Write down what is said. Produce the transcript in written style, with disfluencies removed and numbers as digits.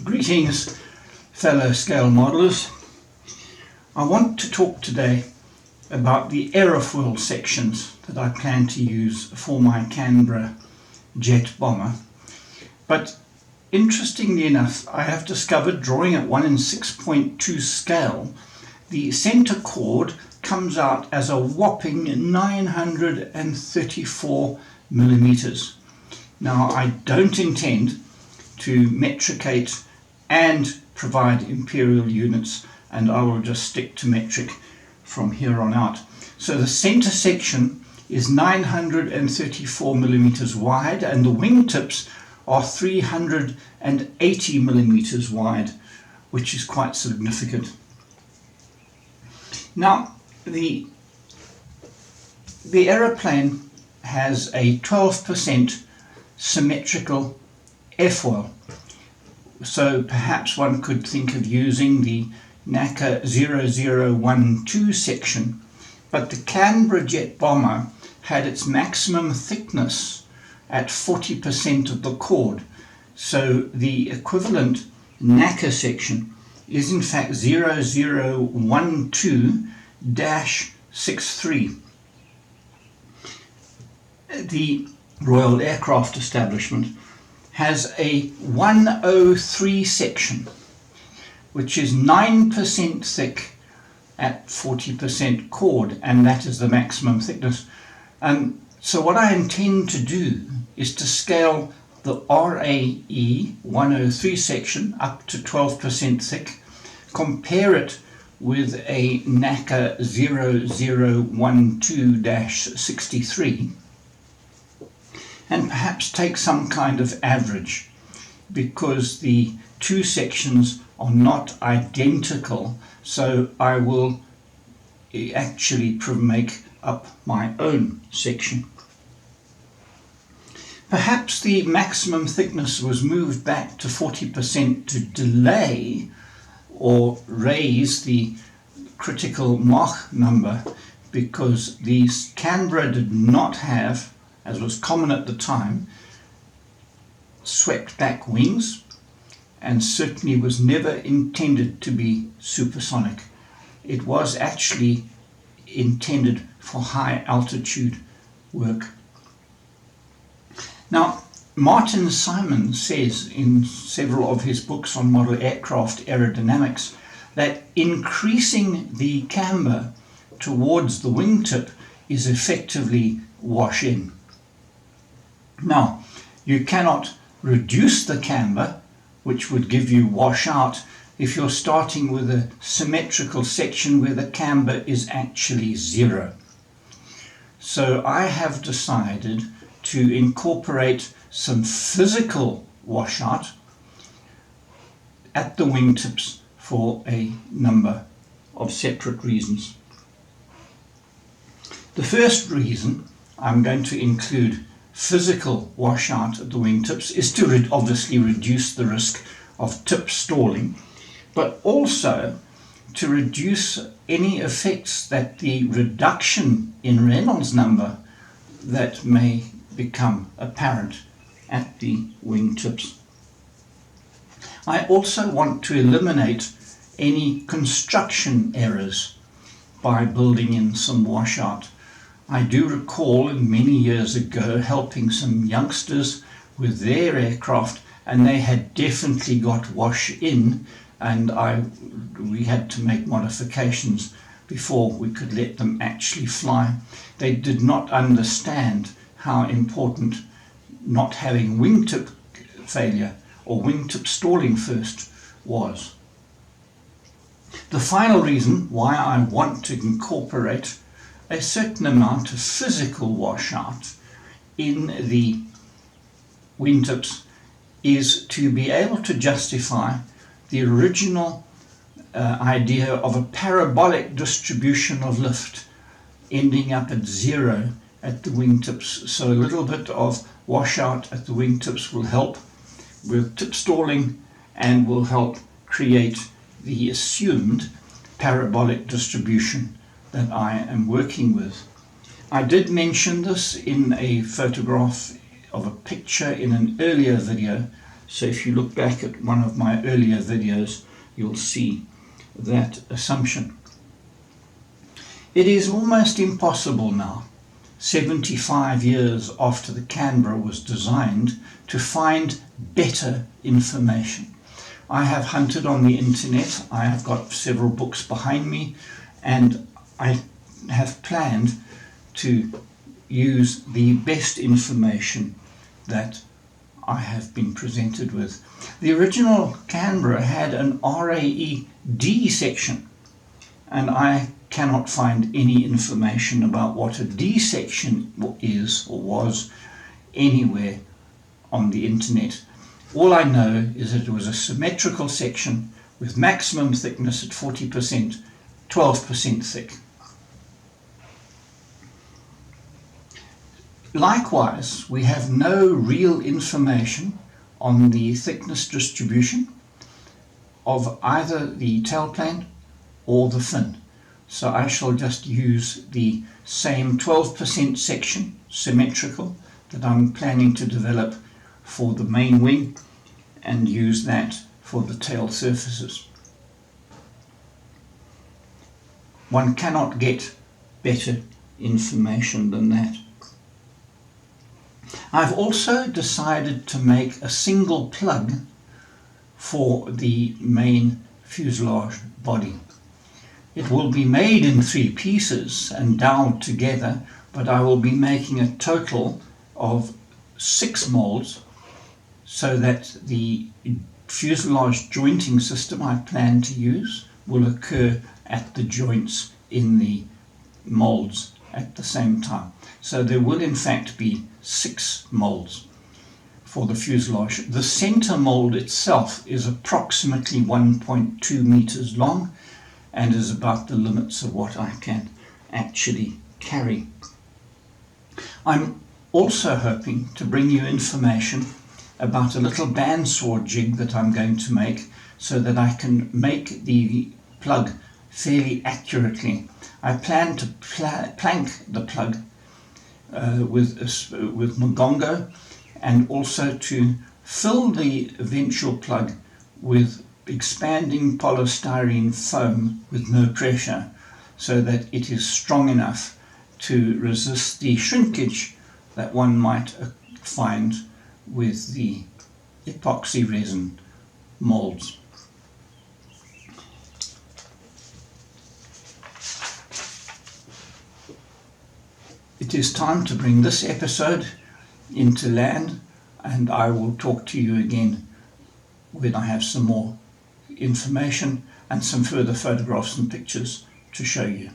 Greetings, fellow scale modelers. I want to talk today about the aerofoil sections that I plan to use for my Canberra jet bomber. But interestingly enough, I have discovered, drawing at 1 in 6.2 scale, the center chord comes out as a whopping 934 millimeters. Now, I don't intend to metricate and provide imperial units, and I will just stick to metric from here on out. So the center section is 934 millimeters wide, and the wingtips are 380 millimeters wide, which is quite significant. Now, the aeroplane has a 12% symmetrical airfoil. So perhaps one could think of using the NACA 0012 section, but the Canberra jet bomber had its maximum thickness at 40% of the chord. So the equivalent NACA section is in fact 0012-63. The Royal Aircraft Establishment has a 103 section, which is 9% thick at 40% chord, and that is the maximum thickness. So what I intend to do is to scale the RAE 103 section up to 12% thick, compare it with a NACA 0012-63, and perhaps take some kind of average, because the two sections are not identical. So I will actually make up my own section. Perhaps the maximum thickness was moved back to 40% to delay or raise the critical Mach number, because the Canberra did not have, as was common at the time, swept back wings, and certainly was never intended to be supersonic. It was actually intended for high altitude work. Now, Martin Simon says in several of his books on model aircraft aerodynamics that increasing the camber towards the wingtip is effectively wash in. Now, you cannot reduce the camber, which would give you wash out, if you're starting with a symmetrical section where the camber is actually 0. So I have decided to incorporate some physical washout at the wingtips for a number of separate reasons. The first reason I'm going to include physical washout at the wingtips is to obviously reduce the risk of tip stalling, but also to reduce any effects that the reduction in Reynolds number that may become apparent at the wingtips. I also want to eliminate any construction errors by building in some washout. I do recall many years ago helping some youngsters with their aircraft, and they had definitely got wash in, and we had to make modifications before we could let them actually fly. They did not understand how important not having wingtip failure or wingtip stalling first was. The final reason why I want to incorporate a certain amount of physical washout in the wingtips is to be able to justify the original idea of a parabolic distribution of lift ending up at 0 at the wingtips. So a little bit of washout at the wingtips will help with tip stalling and will help create the assumed parabolic distribution that I am working with. I did mention this in a photograph of a picture in an earlier video, So if you look back at one of my earlier videos, you'll see that assumption. It is almost impossible now, 75 years after the Canberra was designed, to find better information. I have hunted on the internet, I have got several books behind me, and I have planned to use the best information that I have been presented with. The original Canberra had an RAE-D section, and I cannot find any information about what a D section is or was anywhere on the internet. All I know is that it was a symmetrical section with maximum thickness at 40%, 12% thick. Likewise, we have no real information on the thickness distribution of either the tailplane or the fin. So I shall just use the same 12% section, symmetrical, that I'm planning to develop for the main wing, and use that for the tail surfaces. One cannot get better information than that. I've also decided to make a single plug for the main fuselage body. It will be made in 3 pieces and doweled together, but I will be making a total of 6 molds, so that the fuselage jointing system I plan to use will occur at the joints in the molds at the same time. So there will in fact be 6 molds for the fuselage. The center mold itself is approximately 1.2 meters long and is about the limits of what I can actually carry. I'm also hoping to bring you information about a little bandsaw jig that I'm going to make, so that I can make the plug fairly accurately. I plan to plank the plug with Magongo, and also to fill the eventual plug with expanding polystyrene foam with no pressure, so that it is strong enough to resist the shrinkage that one might find with the epoxy resin molds. It is time to bring this episode into land, and I will talk to you again when I have some more information and some further photographs and pictures to show you.